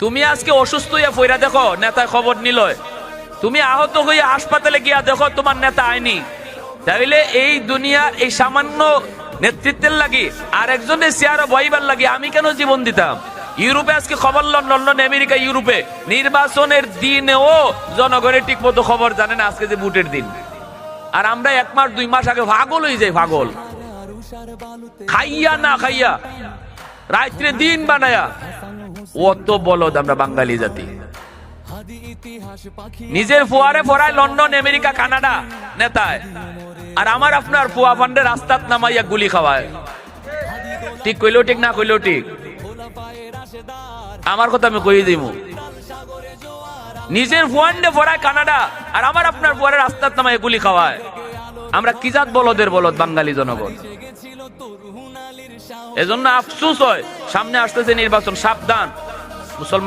তুমি আজকে অসুস্থ হইয়া ফইরা দেখো নেতায় খবর নিল, তুমি আহত হইয়া হাসপাতালে গিয়া দেখো তোমার নেতা আইনি। তাইলে এই দুনিয়ার এই সামান্য নেতৃত্বের লাগি আর একজনের চেয়ারে বইবার লাগি আমি কেন জীবন দিতাম? ইউরোপে আজকে খবর, লন্ডন, আমেরিকা, ইউরোপে নির্বাচনের দিনেও জনগণের ঠিক মতো খবর জানে না আজকে যে ভোটের দিন। আর আমরা 1 মাস 2 মাস আগে পাগল হয়ে যাই, পাগল খাইয়া না খাইয়া রাত্রে দিন বানায়া। অত বলদ আমরা বাঙালি জাতি। নিজের ফুয়ারে ফরায় লন্ডন, আমেরিকা, কানাডা নেতায়, আর আমার আপনার ফুয়া ফান্ডে রাস্তাত নামাইয়া গুলি খাওয়ায়। ঠিক কইলেও ঠিক, না কইলেও ঠিক। আমার কথা আমি কই দিব, নিজের ফুয়ান্ডে ফরায় কানাডা আর আমার আপনার ফুয়ারে রাস্তাত নামাইয়া গুলি খাওয়ায়। আমরা কি জাত বলদের বলদ বাঙালি জনগণ। এজন্য আফসোস হয়, সামনে আসতেছে নির্বাচন, সাবধান মুসলমান।